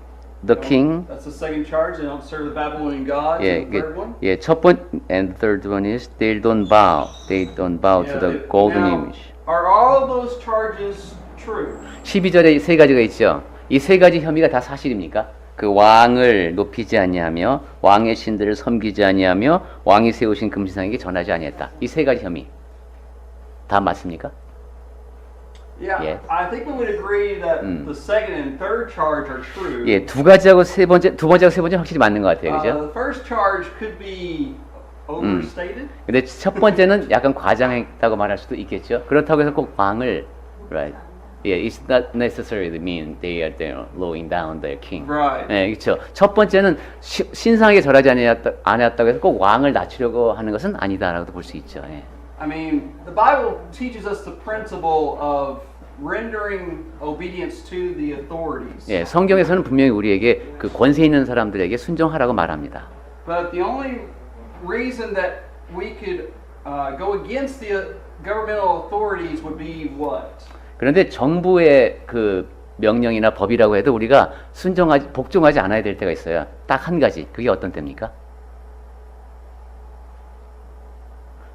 Speaker 2: the king.
Speaker 1: That's the second charge. They don't serve the Babylonian gods.
Speaker 2: 예,
Speaker 1: And the third one.
Speaker 2: 예, 첫 번, and the third one is they don't bow to the golden
Speaker 1: Now,
Speaker 2: image.
Speaker 1: Are all of those charges true?
Speaker 2: 12절에 세 가지가 있죠. 이 세 가지 혐의가 다 사실입니까? 그 왕을 높이지 아니하며 왕의 신들을 섬기지 아니하며 왕이 세우신 금신상에게 전하지 아니했다. 이 세 가지 혐의 다 맞습니까?
Speaker 1: Yeah,
Speaker 2: Yes.
Speaker 1: I think we would agree that the second and third charge are true.
Speaker 2: 예, 두 가지하고 세 번째, 두 번째하고 세 번째 확실히 맞는 것 같아요, 그죠?
Speaker 1: The first charge could be overstated.
Speaker 2: 근데 첫 번째는 약간 과장했다고 말할 수도 있겠죠. 그렇다고 해서 꼭 왕을, right? Yeah, it's not necessarily mean they are lowering down their king.
Speaker 1: Right.
Speaker 2: 예, 그렇죠. 첫 번째는 신상에게 절하지 아니었다고 해서 꼭 왕을 낮추려고 하는 것은 아니다라고도 볼 수 있죠. 예.
Speaker 1: I mean, the Bible teaches us the principle of rendering obedience to the authorities.
Speaker 2: 예, 성경에서는 분명히 우리에게 그 권세 있는 사람들에게 순종하라고 말합니다.
Speaker 1: But the only reason that we could go against the governmental authorities would be what?
Speaker 2: 그런데 정부의 그 명령이나 법이라고 해도 우리가 복종하지 않아야 될 때가 있어요. 딱 한 가지. 그게 어떤 때입니까?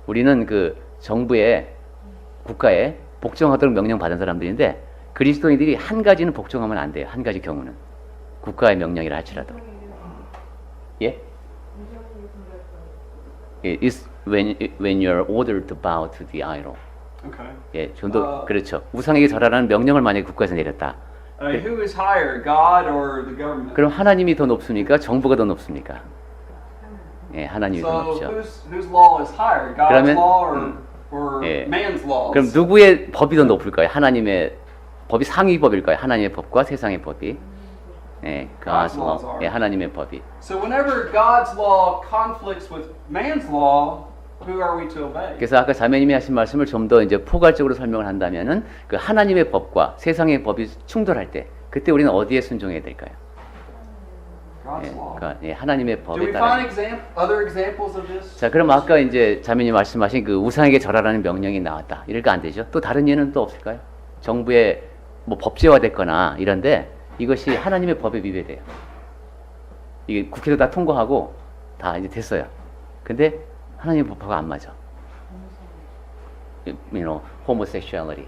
Speaker 2: 우리는 그 정부의 국가에 복종하도록 명령받은 사람들인데 그리스도인들이 한 가지는 복종하면 안 돼요. 한 가지 경우는. 국가의 명령이라 할지라도. 예? It's when you're ordered to bow to the idol.
Speaker 1: Okay.
Speaker 2: 예, 좀 더 그렇죠. 우상에게 절하라는 명령을 만약에 국가에서 내렸다.
Speaker 1: Who is higher, God or the government?
Speaker 2: 그럼 하나님이 더 높습니까? 정부가 더 높습니까? 예, 하나님이 더
Speaker 1: So
Speaker 2: 높죠.
Speaker 1: whose law is higher, God's
Speaker 2: 그러면,
Speaker 1: law or
Speaker 2: 예.
Speaker 1: man's laws?
Speaker 2: 그럼 누구의 법이 더 높을까요? 하나님의 법이 상위법일까요? 하나님의 법과 세상의 법이? 예, God's law. 예, 하나님의 법이.
Speaker 1: So whenever God's law conflicts with man's law, who are we to obey?
Speaker 2: 그래서 아까 자매님이 하신 말씀을 좀 더 이제 포괄적으로 설명을 한다면은 그 하나님의 법과 세상의 법이 충돌할 때 그때 우리는 어디에 순종해야 될까요?
Speaker 1: God's
Speaker 2: 예,
Speaker 1: law.
Speaker 2: 그러니까 예, 하나님의
Speaker 1: Do
Speaker 2: 법에
Speaker 1: we
Speaker 2: 따라.
Speaker 1: find other examples of this?
Speaker 2: 자, 그럼 아까 이제 자매님 말씀하신 그 우상에게 절하라는 명령이 나왔다. 이럴까 안 되죠? 또 다른 예는 또 없을까요? 정부의 뭐 법제화됐거나 이런데 이것이 하나님의 법에 위배돼요. 이게 국회에서 다 통과하고 다 이제 됐어요. 근데 하나님의 법하고 안 맞아. You know, homosexuality.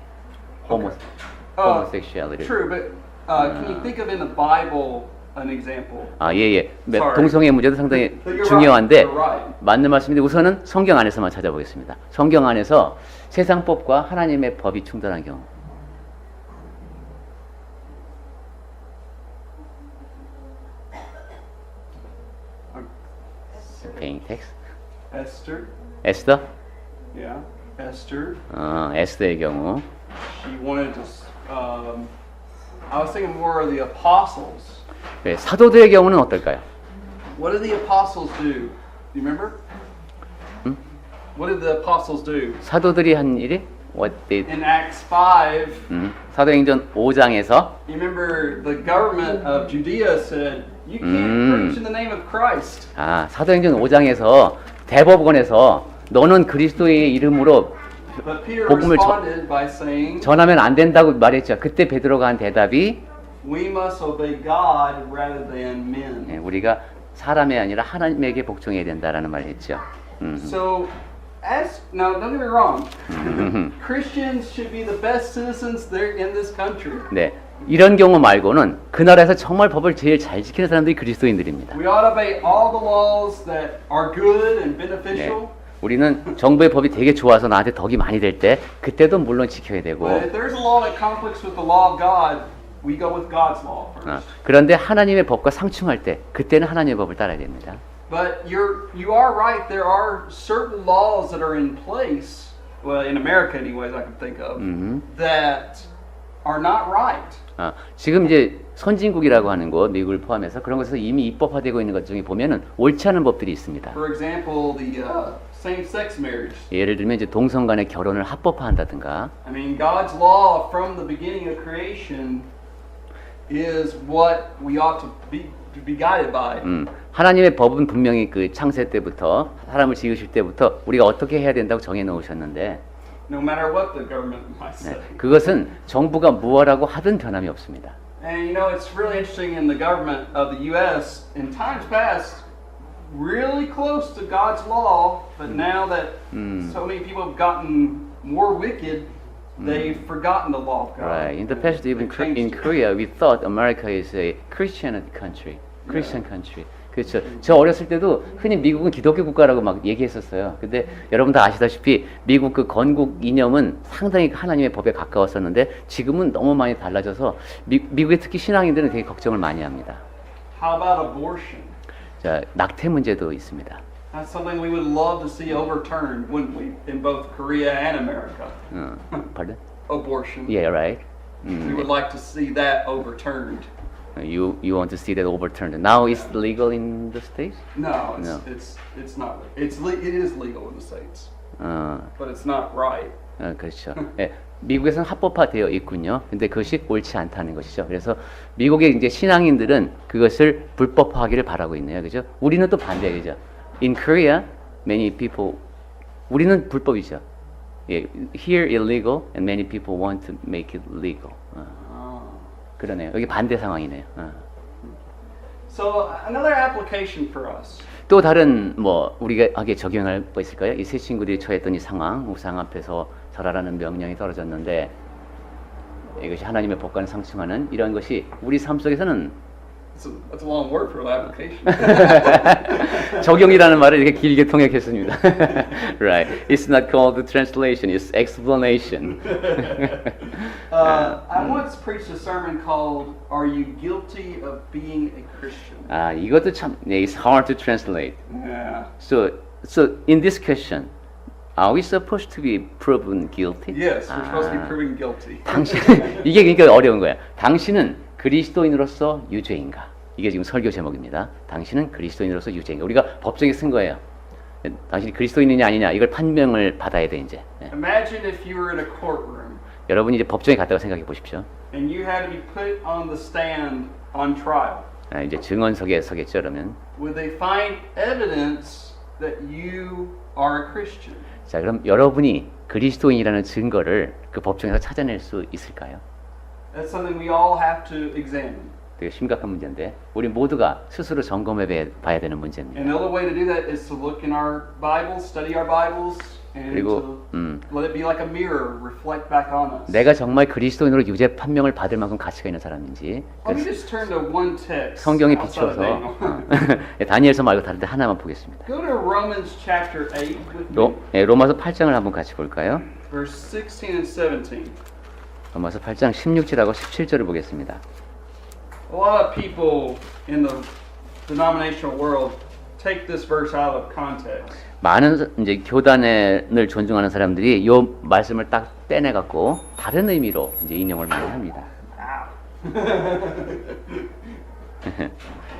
Speaker 2: homosexuality.
Speaker 1: True, but can you think of in the Bible an example?
Speaker 2: 아, 예.
Speaker 1: Sorry.
Speaker 2: 동성애 문제도 상당히
Speaker 1: You're
Speaker 2: 중요한데
Speaker 1: right. You're right.
Speaker 2: 맞는 말씀인데 우선은 성경 안에서만 찾아보겠습니다. 성경 안에서 세상법과 하나님의 법이 충돌한 경우. Paying tax.
Speaker 1: Esther.
Speaker 2: 에스더?
Speaker 1: Yeah. Esther.
Speaker 2: 에스더의 경우.
Speaker 1: she wanted to. I was thinking more of the apostles.
Speaker 2: 네, 사도들의 경우는 어떨까요?
Speaker 1: What did the apostles do? Do you remember? What did the apostles do?
Speaker 2: 사도들이 한 일이 what did
Speaker 1: In Acts 5,
Speaker 2: 사도행전 5장에서
Speaker 1: you remember the government of Judea said, "You can't preach in the name of Christ."
Speaker 2: 사도행전 5장에서 대법원에서 너는 그리스도의 이름으로
Speaker 1: But Peter
Speaker 2: 복음을
Speaker 1: responded by saying,
Speaker 2: 전하면 안 된다고 말했죠. 그때 베드로가 한 대답이
Speaker 1: "We must obey God rather than men."
Speaker 2: 네, 우리가 사람이 아니라 하나님에게 복종해야 된다라는 말을 했죠.
Speaker 1: So, now don't get me wrong, Christians should be the best citizens there in this country.
Speaker 2: 네, 이런 경우 말고는 그 나라에서 정말 법을 제일 잘 지키는 사람들이 그리스도인들입니다.
Speaker 1: We ought to obey all the laws that are good and
Speaker 2: 네,
Speaker 1: beneficial.
Speaker 2: 우리는 정부의 법이 되게 좋아서 나한테 덕이 많이 될 때 그때도 물론 지켜야 되고
Speaker 1: But if there's a law that conflicts with the law of God, we go with God's law first.
Speaker 2: 그런데 하나님의 법과 상충할 때 그때는 하나님의 법을 따라야 됩니다.
Speaker 1: But you are right. There are certain laws that are in place, well, in America, anyways, I can think of, that are not right.
Speaker 2: 지금 이제 선진국이라고 하는 곳, 미국을 포함해서 그런 것에서 이미 입법화되고 있는 것 중에 보면은 옳지 않은 법들이 있습니다.
Speaker 1: For example, the same-sex marriage.
Speaker 2: 예를 들면 이제 동성 간의 결혼을 합법화한다든가.
Speaker 1: I mean, God's law from the beginning of creation is what we ought to be guided by.
Speaker 2: 하나님의 법은 분명히 그 창세 때부터 사람을 지으실 때부터 우리가 어떻게 해야 된다고 정해 놓으셨는데
Speaker 1: No matter what the government might say.
Speaker 2: 그것은 정부가 무엇라고 하든 변함이 없습니다.
Speaker 1: And you know, it's really interesting in the government of the U.S. in times past, really close to God's law, but now that so many people have gotten more wicked, they've forgotten the law of God.
Speaker 2: Right. In the past, even
Speaker 1: They've changed
Speaker 2: in
Speaker 1: it.
Speaker 2: Korea, we thought America is a Christian country. Christian country. 그렇죠. 저 어렸을 때도 흔히 미국은 기독교 국가라고 막 얘기했었어요. 근데 여러분 다 아시다시피 미국 그 건국 이념은 상당히 하나님의 법에 가까웠었는데 지금은 너무 많이 달라져서 미국의 특히 신앙인들은 되게 걱정을 많이 합니다.
Speaker 1: How about abortion?
Speaker 2: 자, 낙태 문제도 있습니다.
Speaker 1: That's something we would love to see overturned, wouldn't we, in both Korea and America?
Speaker 2: Pardon?
Speaker 1: Abortion.
Speaker 2: Yeah, right.
Speaker 1: We would like to see that overturned.
Speaker 2: You want to see that overturned. Now it's legal in the states?
Speaker 1: No,
Speaker 2: No.
Speaker 1: it's not. It is legal in the states, but it's not right.
Speaker 2: 그렇죠. 예, 미국에서는 합법화되어 있군요. 근데 그것이 옳지 않다는 것이죠. 그래서 미국의 이제 신앙인들은 그것을 불법화하기를 바라고 있네요. 그죠? 우리는 또 반대죠. In Korea, many people 우리는 불법이죠. 예, here illegal and many people want to make it legal. 그러네요. 여기 반대 상황이네요.
Speaker 1: So another application for us.
Speaker 2: 또 다른 뭐 우리가 하게 적용할 거 있을까요? 이 세 친구들이 처했던 이 상황, 우상 앞에서 절하라는 명령이 떨어졌는데 이것이 하나님의 법과는 상충하는 이런 것이 우리 삶 속에서는
Speaker 1: That's a long word for application.
Speaker 2: 적용이라는 말을 이렇게 길게 통역했습니다. Right. It's not called translation, it's explanation.
Speaker 1: I once preached a sermon called "Are You Guilty of Being a Christian?"
Speaker 2: 이것도 참 it's hard to translate.
Speaker 1: Yeah.
Speaker 2: So in this question, are we supposed to be proven guilty?
Speaker 1: Yes, we're supposed to be proven guilty.
Speaker 2: 당신 이게 그러니까 어려운 거야. 당신은 그리스도인으로서 유죄인가? 이게 지금 설교 제목입니다. 당신은 그리스도인으로서 유죄인가? 우리가 법정에 쓴 거예요. 당신이 그리스도인이냐 아니냐 이걸 판명을 받아야 돼 이제.
Speaker 1: Imagine if you were in a courtroom
Speaker 2: 여러분이 이제 법정에 갔다가 생각해 보십시오.
Speaker 1: and you had to be put on the stand on trial.
Speaker 2: 이제 증언석에 서겠죠, 그러면.
Speaker 1: Would they find evidence that you are a Christian?
Speaker 2: 자, 그럼 여러분이 그리스도인이라는 증거를 그 법정에서 찾아낼 수 있을까요?
Speaker 1: That's something we all have to examine.
Speaker 2: 되게 심각한 문제인데 우리 모두가 스스로 점검해 봐야 되는 문제입니다.
Speaker 1: Another way to do that is to look in our Bibles, study our Bibles, and
Speaker 2: 그리고,
Speaker 1: to let it be like a mirror, reflect back on us.
Speaker 2: 내가 정말 그리스도인으로 유죄 판명을 받을 만큼 가치가 있는 사람인지
Speaker 1: Let me just turn to one text.
Speaker 2: 성경에
Speaker 1: outside of
Speaker 2: 비추어서
Speaker 1: Daniel.
Speaker 2: 다니엘서 말고 다른 데 하나만 보겠습니다.
Speaker 1: Go to Romans chapter 8 with me,
Speaker 2: 로마서 8장을 한번 같이 볼까요?
Speaker 1: verse 16 and 17.
Speaker 2: 로마서 8장 16절하고 17절을 보겠습니다.
Speaker 1: A lot of people in the denominational world take this verse out of context.
Speaker 2: 많은 이제 교단을 존중하는 사람들이 이 말씀을 딱 떼내 갖고 다른 의미로 이제 인용을 많이 합니다.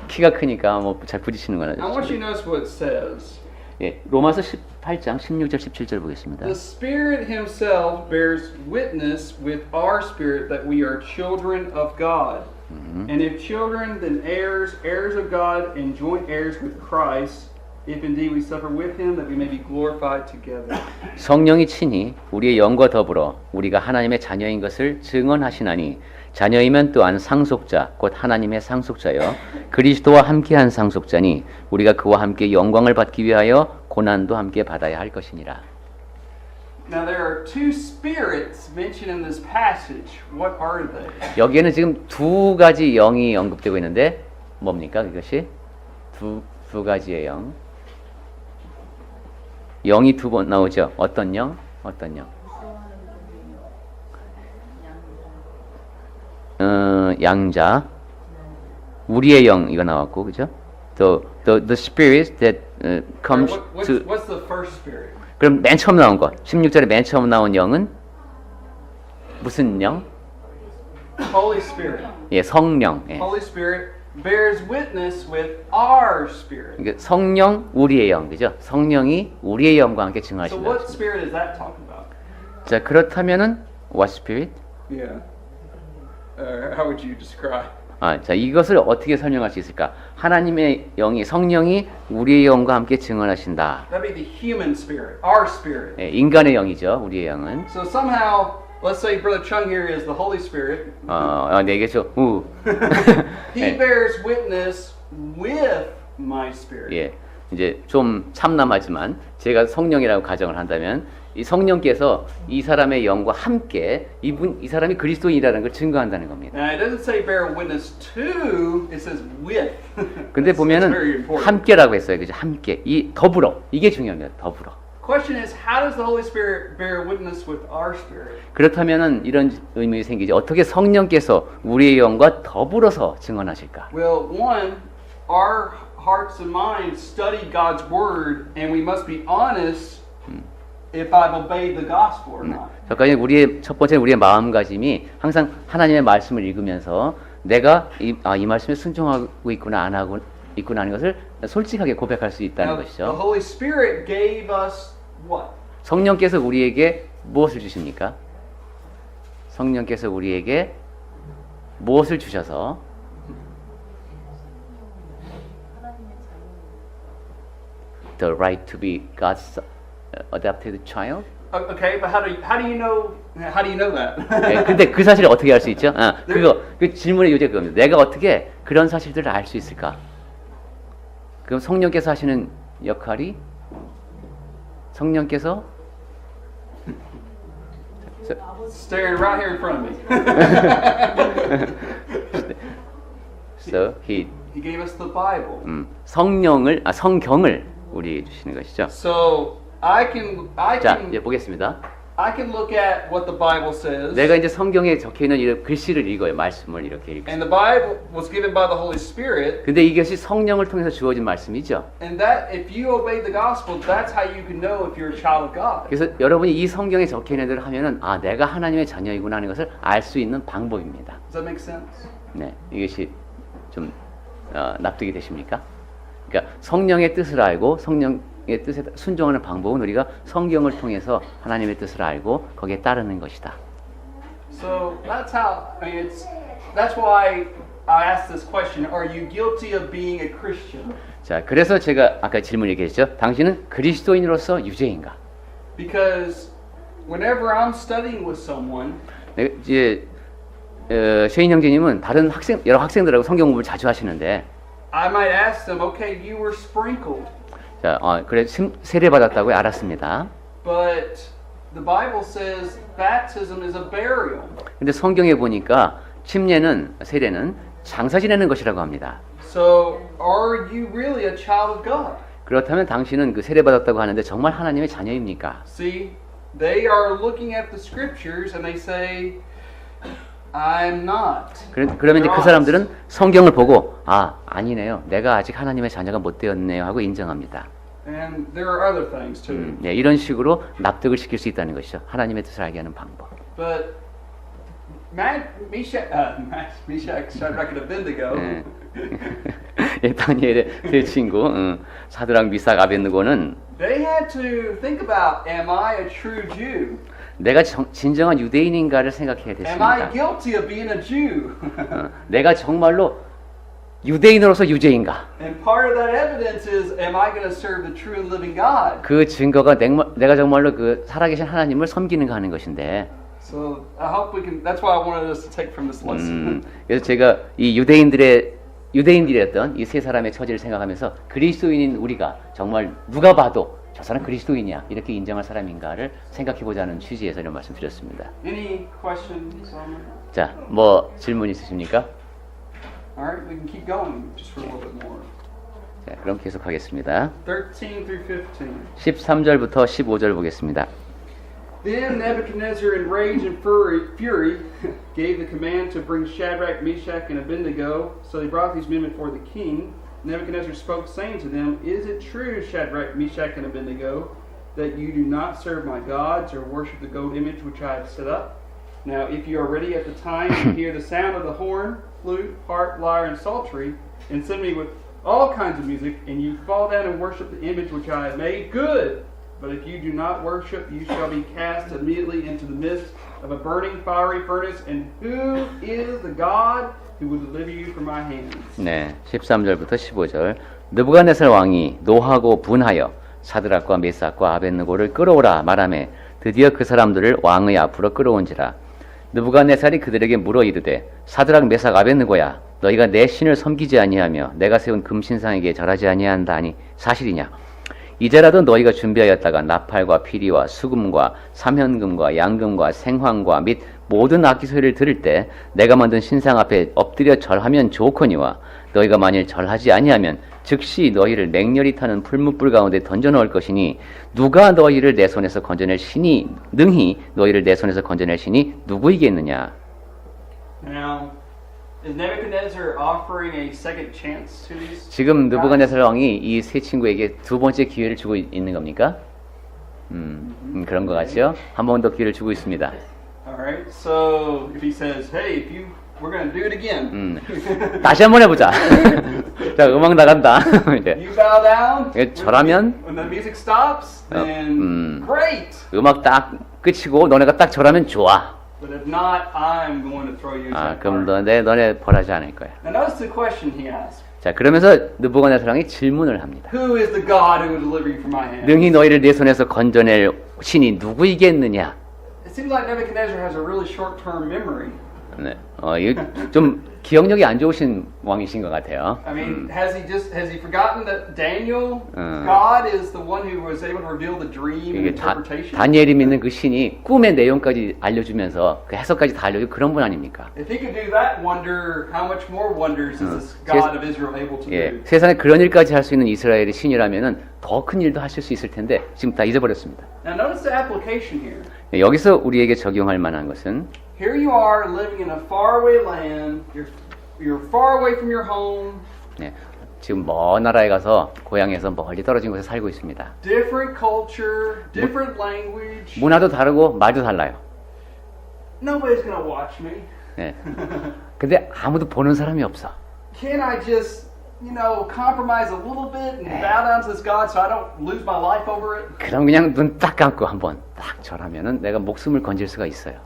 Speaker 2: 키가 크니까 뭐 잘 부딪히는 거는.
Speaker 1: I want you to notice what it says.
Speaker 2: 예, 로마서 18장 16절 17절 보겠습니다.
Speaker 1: The Spirit Himself bears witness with our spirit that we are children of God. And if children, then heirs, heirs of God, and joint heirs with Christ. If indeed we suffer with Him, that we may be glorified together.
Speaker 2: 성령이 친히 우리의 영과 더불어 우리가 하나님의 자녀인 것을 증언하시나니 자녀이면 또한 상속자 곧 하나님의 상속자여 그리스도와 함께한 상속자니 우리가 그와 함께 영광을 받기 위하여 고난도 함께 받아야 할 것이니라.
Speaker 1: Now there are two spirits mentioned in this passage. What are they?
Speaker 2: 여기에는 지금 두 가지 영이 언급되고 있는데 뭡니까 그것이? 두 가지의 영. 영이 두 번 나오죠. 어떤 영? 어떤 영? 양자. 우리의 영 이거 나왔고 그죠? The spirit that comes to.
Speaker 1: What's the first spirit?
Speaker 2: 그럼 맨 처음 나온 것. 16절에 맨 처음 나온 영은 무슨 영?
Speaker 1: Holy Spirit.
Speaker 2: 예, 성령. 예.
Speaker 1: Holy Spirit bears witness with our spirit.
Speaker 2: 그러니까 성령 우리의 영 그죠? 성령이 우리의 영과 함께
Speaker 1: So
Speaker 2: 증언하신다.
Speaker 1: what spirit is that talking about?
Speaker 2: 자 그렇다면은 what spirit?
Speaker 1: Yeah. How would you describe?
Speaker 2: 자 이것을 어떻게 설명할 수 있을까? 하나님의 영이 성령이 우리의 영과 함께 증언하신다.
Speaker 1: That'd be the human spirit, our spirit.
Speaker 2: 예, 인간의 영이죠. 우리의 영은.
Speaker 1: So somehow, let's say Brother Chung here is the Holy Spirit.
Speaker 2: 내게죠.
Speaker 1: He bears witness with my spirit.
Speaker 2: 예, 이제 좀 참남하지만 제가 성령이라고 가정을 한다면 이 성령께서 이 사람의 영과 함께 이 사람이 그리스도인이라는 걸 증거한다는 겁니다.
Speaker 1: Now it doesn't say bear witness to, it says with.
Speaker 2: 근데
Speaker 1: That's very
Speaker 2: 보면은
Speaker 1: important.
Speaker 2: 함께라고 했어요. 그죠? 함께. 이 더불어. 이게 중요합니다. 더불어.
Speaker 1: Question is, how does the Holy Spirit bear witness with our spirit?
Speaker 2: 그렇다면은 이런 의문이 생기죠. 어떻게 성령께서 우리의 영과 더불어서 증언하실까?
Speaker 1: Well, one, our hearts and minds study God's word, and we must be honest if I've obeyed the gospel or not.
Speaker 2: 저까지 첫 번째 우리의 마음가짐이 항상 하나님의 말씀을 읽으면서 내가 이 말씀에 순종하고 있구나 안 하고 있구나 하는 것을 솔직하게 고백할 수 있다는
Speaker 1: Now, the
Speaker 2: 것이죠.
Speaker 1: Holy Spirit gave us what?
Speaker 2: 성령께서 우리에게 무엇을 주십니까? 성령께서 우리에게 무엇을 주셔서 the right to be God's adopted child?
Speaker 1: Okay, but how do you know that?
Speaker 2: 네, 근데 그 사실을 어떻게 알 수 있죠? 그 질문의 요지가 그겁니다. 내가 어떻게 그런 사실들을 알 수 있을까? 그럼 성령께서 하시는 역할이 성령께서
Speaker 1: Staring right here in front of me.
Speaker 2: so he
Speaker 1: gave us the Bible.
Speaker 2: 성경을 우리에게 주시는 것이죠.
Speaker 1: So
Speaker 2: 자, 이제 보겠습니다.
Speaker 1: I can look at what the Bible says.
Speaker 2: 내가 이제 성경에 적혀 있는 이 글씨를 읽어요. 말씀을 이렇게 읽어요.
Speaker 1: And the Bible was given by the Holy Spirit.
Speaker 2: 근데 이것이 성령을 통해서 주어진 말씀이죠.
Speaker 1: And that if you obey the gospel, that's how you can know if you're a child of God.
Speaker 2: 그래서 여러분이 이 성경에 적혀 있는 대로 하면은 내가 하나님의 자녀이구나 하는 것을 알 수 있는 방법입니다.
Speaker 1: Does that make sense?
Speaker 2: 네, 이것이 좀 납득이 되십니까? 그러니까 성령의 뜻을 알고 성령의 뜻에 순종하는 방법은 우리가 성경을 통해서 하나님의 뜻을 알고 거기에 따르는 것이다.
Speaker 1: So that's that's why I asked this question. Are you guilty of being a Christian?
Speaker 2: 자, 그래서 제가 아까 질문 얘기했죠. 당신은 그리스도인으로서 유죄인가?
Speaker 1: Because whenever I'm studying with someone,
Speaker 2: 이제 쉐인 형제님은 다른 여러 학생들하고 성경 공부를 자주 하시는데,
Speaker 1: I might ask them, okay, you were sprinkled.
Speaker 2: 자, 그래 세례 받았다고 알았습니다.
Speaker 1: But the Bible says baptism is a burial.
Speaker 2: 근데 성경에 보니까 세례는 장사 지내는 것이라고 합니다.
Speaker 1: So are you really a child of God?
Speaker 2: 그렇다면 당신은 그 세례 받았다고 하는데 정말 하나님의 자녀입니까?
Speaker 1: See, they are looking at the scriptures and they say, I'm not.
Speaker 2: 그러면 이제 그 사람들은 성경을 보고 아니네요. 내가 아직 하나님의 자녀가 못 되었네요 하고 인정합니다.
Speaker 1: And there are other things too.
Speaker 2: 네, 이런 식으로 납득을 시킬 수 있다는 것이죠. 하나님의 뜻을 알게 하는 방법.
Speaker 1: But Meshach, Shadrach, and Abednego.
Speaker 2: 네. 예, 다니엘의 세 친구 사드락, 미삭, 아벳느고는
Speaker 1: They had to think about, am I a true Jew?
Speaker 2: 내가 진정한 유대인인가를 생각해야
Speaker 1: Am I
Speaker 2: 됐습니다.
Speaker 1: guilty of being a Jew?
Speaker 2: 내가 정말로 유대인으로서 유죄인가?
Speaker 1: And part of that evidence is, am I going to serve the true and living God?
Speaker 2: 그 증거가 내가 정말로 그 살아계신 하나님을 섬기는가 하는 것인데.
Speaker 1: So I hope we can. That's why I wanted us to take from this lesson.
Speaker 2: 그래서 제가 이 유대인들이었던 이 세 사람의 처지를 생각하면서 그리스도인인 우리가 정말 누가 봐도 저 사람 그리스도인이야 이렇게 인정할 사람인가를 생각해보자는 취지에서 이런 말씀 드렸습니다.
Speaker 1: Any questions on that?
Speaker 2: 자, 뭐 질문 있으십니까?
Speaker 1: All right, we can keep going just for a little bit more.
Speaker 2: 자, 그럼 계속하겠습니다.
Speaker 1: 13 through 15.
Speaker 2: 13절부터 15절 보겠습니다.
Speaker 1: Then Nebuchadnezzar, in rage and fury, gave the command to bring Shadrach, Meshach, and Abednego. So they brought these men before the king. Nebuchadnezzar spoke, saying to them, Is it true, Shadrach, Meshach, and Abednego, that you do not serve my gods or worship the gold image which I have set up? Now, if you are ready at the time to hear the sound of the horn, flute, harp, lyre, and psaltery, and send me with all kinds of music, and you fall down and worship the image which I have made, good! But if you do not worship, you shall be cast immediately into the midst of a burning fiery furnace. And who is the God who will deliver you from my hands?
Speaker 2: 네, 13절부터 15절. 느부갓네살 왕이 노하고 분하여 사드락과 메삭과 아벳느고를 끌어오라 말하매 드디어 그 사람들을 왕의 앞으로 끌어온지라. 느부갓네살이 그들에게 물어 이르되 사드락, 메삭, 아벳느고야 너희가 내 신을 섬기지 아니하며 내가 세운 금신상에게 절하지 아니한다니 사실이냐? 이제라도 너희가 준비하였다가 나팔과 피리와 수금과 삼현금과 양금과 생황과 및 모든 악기 소리를 들을 때 내가 만든 신상 앞에 엎드려 절하면 좋거니와 너희가 만일 절하지 아니하면 즉시 너희를 맹렬히 타는 풀무불 가운데 던져넣을 것이니 누가 너희를 내 손에서 건져낼 신이 능히 너희를 내 손에서 건져낼 신이 누구이겠느냐.
Speaker 1: Now, is Nebuchadnezzar offering a second chance to these?
Speaker 2: 지금 느부갓네살 왕이 이 세 친구에게 두 번째 기회를 주고 있는 겁니까? 그런 것 같죠? 한 번 더 기회를 주고 있습니다.
Speaker 1: All right. So if he says, "Hey, we're going to do it again,"
Speaker 2: 다시 한번 해보자. 자, 음악 나간다. 이제
Speaker 1: you bow down.
Speaker 2: 절하면
Speaker 1: when the music stops, then great.
Speaker 2: 음악 딱 끝이고 너네가 딱 절하면 좋아.
Speaker 1: But if not, I'm going to throw you into that
Speaker 2: 그럼
Speaker 1: fire.
Speaker 2: 너네 벌하지 않을 거야.
Speaker 1: Now notice the question he asked.
Speaker 2: 자, 그러면서 느부갓네살 왕이 질문을 합니다.
Speaker 1: Who is the God who will deliver you from my hand?
Speaker 2: 능히 너희를 내 손에서 건져낼 신이 누구이겠느냐?
Speaker 1: It seems like Nebuchadnezzar has a really short-term memory.
Speaker 2: 네, 이거 좀 기억력이 안 좋으신 왕이신 것 같아요.
Speaker 1: I mean, has he forgotten that Daniel, God is the one who was able to reveal the dream and
Speaker 2: 이게
Speaker 1: interpretation?
Speaker 2: 다니엘이 믿는 그 신이 꿈의 내용까지 알려주면서 그 해석까지 다 알려주고 그런 분 아닙니까?
Speaker 1: If he could do that wonder, how much more wonders is this God of Israel able to
Speaker 2: 예,
Speaker 1: do?
Speaker 2: 세상에 그런 일까지 할 수 있는 이스라엘의 신이라면은 더 큰 일도 하실 수 있을 텐데 지금 다 잊어버렸습니다.
Speaker 1: Now notice the application here.
Speaker 2: 예, 여기서 우리에게 적용할 만한 것은
Speaker 1: Here you are living in a faraway land. You're far away from your home.
Speaker 2: 예, 지금 먼 나라에 가서 고향에서 멀리 떨어진 곳에 살고 있습니다.
Speaker 1: Different culture, different language.
Speaker 2: 문화도 다르고 말도 달라요.
Speaker 1: Nobody's gonna watch me.
Speaker 2: 예. 근데 아무도 보는 사람이 없어.
Speaker 1: Can I just, compromise a little bit and bow down to this God so I don't lose my life over it?
Speaker 2: 그럼 그냥 눈 딱 감고 한번 딱 절하면은 내가 목숨을 건질 수가 있어요.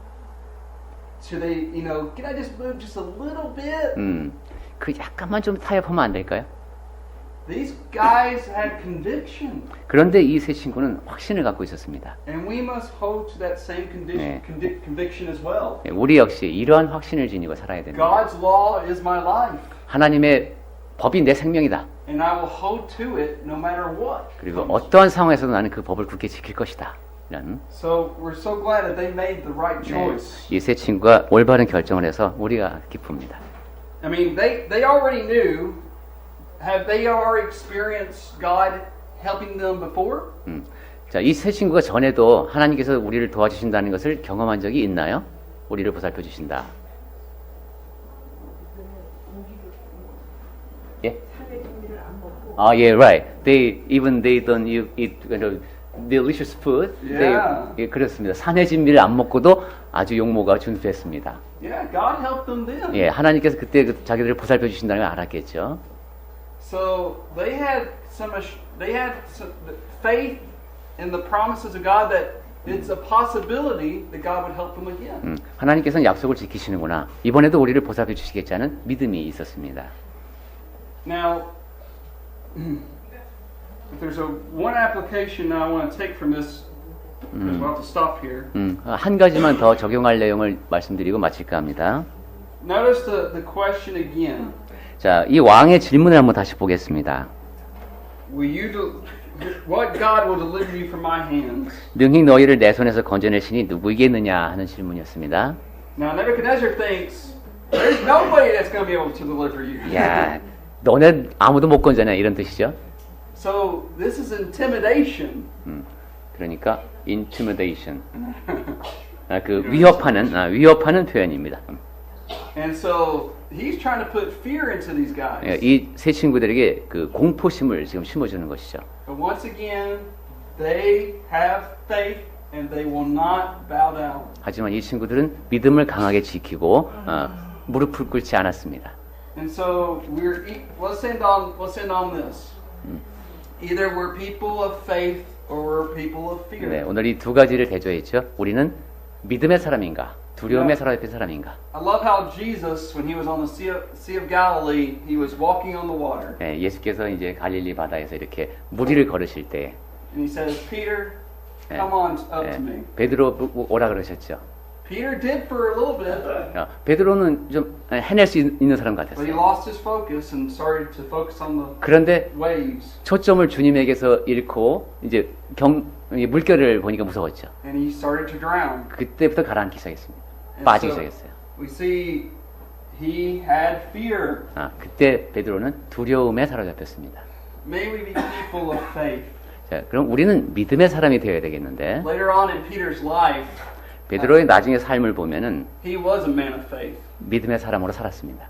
Speaker 1: Should they, can I just move just a little bit?
Speaker 2: 그 약간만 좀 타협하면 안 될까요?
Speaker 1: These guys had conviction.
Speaker 2: 그런데 이 세 친구는 확신을 갖고 있었습니다.
Speaker 1: And we must hold to that same conviction as well.
Speaker 2: 우리 역시 이러한 확신을 지니고 살아야 됩니다.
Speaker 1: God's law is my life.
Speaker 2: 하나님의 법이 내 생명이다.
Speaker 1: And I will hold to it no matter what.
Speaker 2: 그리고 어떠한 상황에서도 나는 그 법을 굳게 지킬 것이다. 이런.
Speaker 1: So we're so glad that they made the right choice.
Speaker 2: 이 세 친구가 올바른 결정을 해서 우리가 기쁩니다.
Speaker 1: I mean, they already knew. Have they already experienced God helping them before?
Speaker 2: 자, 이 세 친구가 전에도 하나님께서 우리를 도와주신다는 것을 경험한 적이 있나요? 우리를 보살펴 주신다. yeah, right. They don't eat delicious food.
Speaker 1: Yeah.
Speaker 2: 예, 그렇습니다. 산의 진미를 안 먹고도 아주 용모가 준수했습니다.
Speaker 1: Yeah, God helped them then.
Speaker 2: 예, 하나님께서 그때 자기들을 보살펴 주신다는 걸 알았겠죠.
Speaker 1: So they had some faith in the promises of God that it's a possibility that God would help them again.
Speaker 2: 하나님께서는 약속을 지키시는구나. 이번에도 우리를 보살펴 주시겠다는 믿음이 있었습니다.
Speaker 1: Now, if there's one application I want to take from this, because we'll have to stop here.
Speaker 2: 한 가지만 더 적용할 내용을 말씀드리고 마칠까 합니다.
Speaker 1: Notice the question again.
Speaker 2: 자, 이 왕의 질문을 한번 다시 보겠습니다.
Speaker 1: What God will deliver you from my hands?
Speaker 2: 능히 너희를 내 손에서 건져낼 신이 누구이겠느냐 하는 질문이었습니다.
Speaker 1: Now Nebuchadnezzar thinks there's nobody that's going to be able to deliver you.
Speaker 2: 야, 너네 아무도 못 건져내 이런 뜻이죠.
Speaker 1: So this is intimidation.
Speaker 2: 그러니까 intimidation. 그 위협하는 표현입니다.
Speaker 1: And so he's trying to put fear into these guys.
Speaker 2: 이 세 친구들에게 그 공포심을 지금 심어주는 것이죠.
Speaker 1: But once again, they have faith and they will not bow down.
Speaker 2: 하지만 이 친구들은 믿음을 강하게 지키고 무릎을 꿇지 않았습니다.
Speaker 1: And so let's end on this. Either we're people of faith or we're people of fear.
Speaker 2: 네, 오늘 이 두 가지를 대조했죠. 우리는 믿음의 사람인가, 두려움의 사람인가.
Speaker 1: I love how Jesus, when he was on the Sea of Galilee, he was walking on the water.
Speaker 2: 네, 예수께서 이제 갈릴리 바다에서 이렇게 물 위를 걸으실 때,
Speaker 1: And he says, Peter, come on up to me.
Speaker 2: 베드로 오라 그러셨죠.
Speaker 1: Peter did for a little bit,
Speaker 2: 베드로는 좀 해낼 수 있는 사람
Speaker 1: but he
Speaker 2: 같았어요.
Speaker 1: lost his focus and started to focus on the
Speaker 2: 그런데
Speaker 1: waves.
Speaker 2: 초점을 주님에게서 잃고 이제 물결을 보니까 무서웠죠.
Speaker 1: And he started to drown.
Speaker 2: 그때부터 가라앉기 시작했습니다.
Speaker 1: And
Speaker 2: 빠지기
Speaker 1: so
Speaker 2: 시작했어요.
Speaker 1: we see he had fear.
Speaker 2: 그때 베드로는 두려움에 사로잡혔습니다.
Speaker 1: May we be people of faith.
Speaker 2: 자, 그럼 우리는 믿음의 사람이 되어야 되겠는데
Speaker 1: Later on in Peter's life,
Speaker 2: 베드로의 나중의 삶을 보면은
Speaker 1: he was a man of faith.
Speaker 2: 믿음의 사람으로 살았습니다.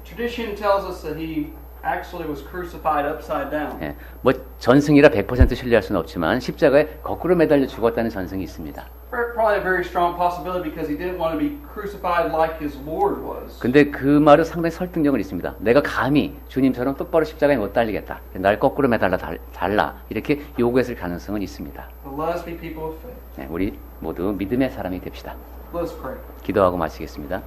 Speaker 1: Tradition tells us that he actually was crucified upside down.
Speaker 2: 예, 뭐 전승이라 100% 신뢰할 수는 없지만 십자가에 거꾸로 매달려 죽었다는 전승이 있습니다.
Speaker 1: Probably a very strong possibility because he didn't want to be crucified like his Lord was.
Speaker 2: 근데 그 말은 상당히 설득력은 있습니다. 내가 감히 주님처럼 똑바로 십자가에 못 달리겠다. 날 거꾸로 매달라 달라. 이렇게 요구했을 가능성은 있습니다.
Speaker 1: But let us be people of faith.
Speaker 2: 예, 우리 모두 믿음의 사람이 됩시다.
Speaker 1: Let's pray.
Speaker 2: 기도하고 마치겠습니다.